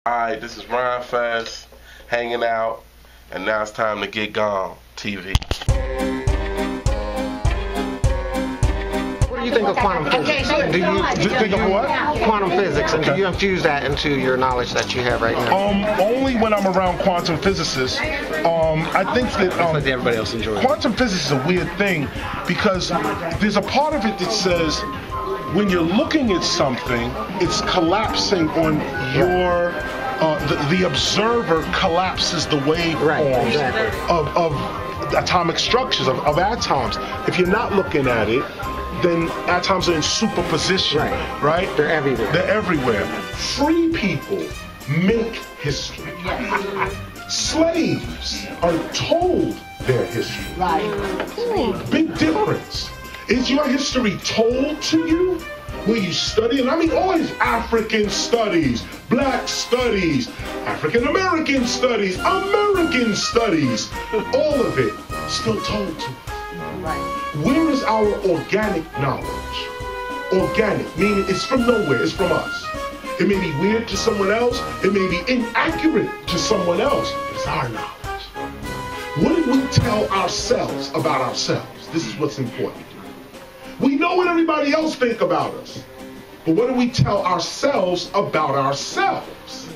Alright, this is Rhyme Fest, hanging out, and now it's time to get gone, TV. What do you think of quantum physics? Do you think of what? Quantum physics, and do you infuse that into your knowledge that you have right now? Only when I'm around quantum physicists. I think that everybody else enjoys. Quantum physics is a weird thing because there's a part of it that says when you're looking at something, it's collapsing on your. The observer collapses the waveforms of atomic structures, of atoms. If you're not looking at it, then atoms are in superposition, right? They're everywhere. They're everywhere. Free people make history. Slaves are told their history. Big difference. Is your history told to you? Will you study? And I mean always African studies, black studies, African American studies, American studies, all of it still told to us. Where is our organic knowledge? Organic, meaning it's from nowhere, it's from us. It may be weird to someone else, it may be inaccurate to someone else, but it's our knowledge. What did we tell ourselves about ourselves? This is what's important. We know what everybody else think about us, but what do we tell ourselves about ourselves?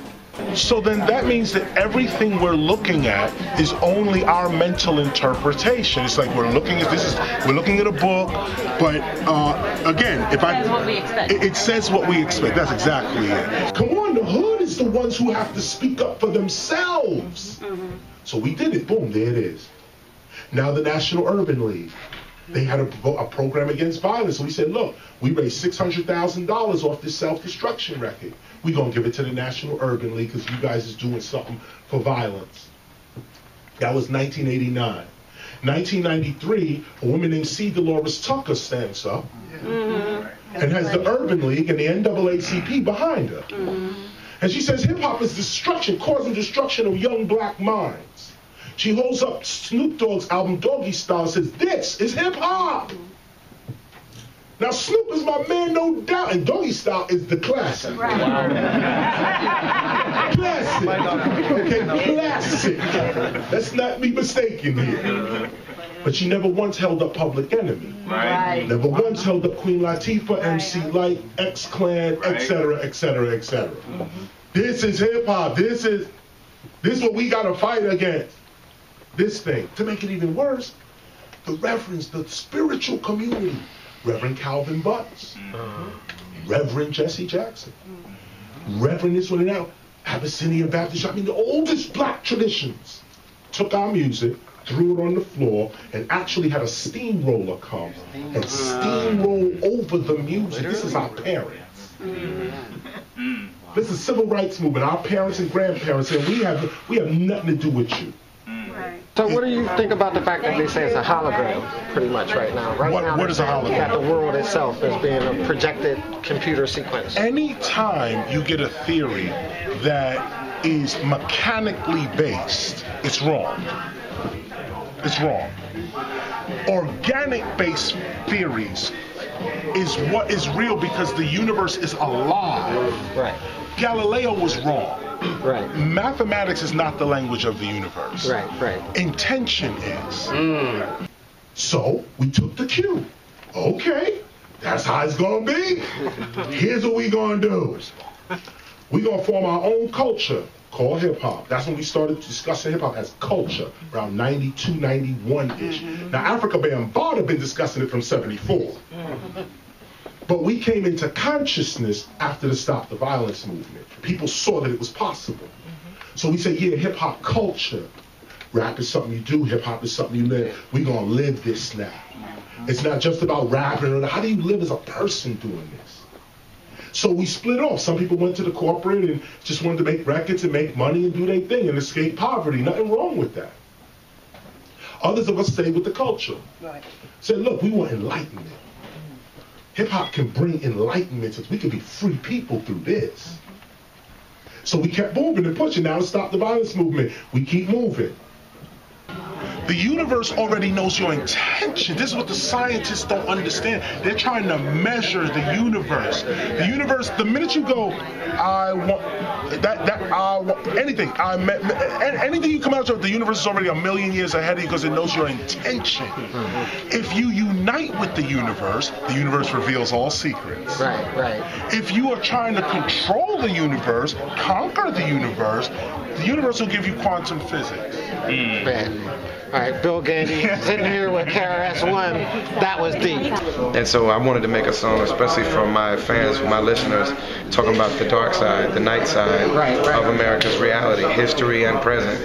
So then that means that everything we're looking at is only our mental interpretation. It's like we're looking at we're looking at a book, but again, it says what we expect. That's exactly it. Come on, the hood is the ones who have to speak up for themselves. So we did it. Boom, there it is. Now the National Urban League. They had a program against violence. So we said, look, we raised $600,000 off this self-destruction record. We're going to give it to the National Urban League because you guys is doing something for violence. That was 1989. 1993, a woman named C. Dolores Tucker stands up and has the Urban League and the NAACP behind her. And she says hip-hop is destruction, causing destruction of young black minds. She holds up Snoop Dogg's album Doggy Style and says, this is hip-hop. Now Snoop is my man, no doubt, and Doggy Style is the classic. Classic. Okay, classic. Let's not be mistaken here. But she never once held up Public Enemy. Never once held up Queen Latifah, MC Lyte, X-Clan, etc., etc., etc. This is hip-hop. This is what we gotta fight against. This thing. To make it even worse, the reverends, the spiritual community, Reverend Calvin Butts, Reverend Jesse Jackson, Reverend this one and that, Abyssinian Baptist, I mean the oldest black traditions, took our music, threw it on the floor, and actually had a steamroller come and steamroll over the music. This is our parents. This is civil rights movement, our parents and grandparents, and we have nothing to do with you. So what do you think about the fact that they say it's a hologram, pretty much right now? What is a hologram? That the world itself is being a projected computer sequence. Anytime you get a theory that is mechanically based, it's wrong. It's wrong. Organic-based theories is what is real because the universe is alive. Right. Galileo was wrong. Right. Mathematics is not the language of the universe. Right. Intention is. So we took the cue. Okay, that's how it's gonna be. Here's what we gonna do. We gonna form our own culture called hip hop. That's when we started discussing hip hop as culture, around 92, 91-ish. Now Africa Bambaataa had been discussing it from 74. But we came into consciousness after the Stop the Violence movement. People saw that it was possible. So we said, yeah, hip-hop culture. Rap is something you do, hip-hop is something you live. We're going to live this now. It's not just about rapping. How do you live as a person doing this? So we split off. Some people went to the corporate and just wanted to make records and make money and do their thing and escape poverty. Nothing wrong with that. Others of us stayed with the culture. Said, look, we want enlightenment. Hip-hop can bring enlightenment so we can be free people through this. So we kept moving and pushing. Now to Stop the Violence movement, we keep moving. The universe already knows your intention. This is what the scientists don't understand. They're trying to measure the universe. The universe, the minute you go, I want I want anything. Anything you come out of, the universe is already a million years ahead of you because it knows your intention. If you unite with the universe reveals all secrets. Right. If you are trying to control the universe, conquer the universe will give you quantum physics. Right. All right, Bill Gandy, sitting here with KRS-One. That was deep. And so I wanted to make a song, especially for my fans, for my listeners, talking about the dark side, the night side right. of America's reality, history and present.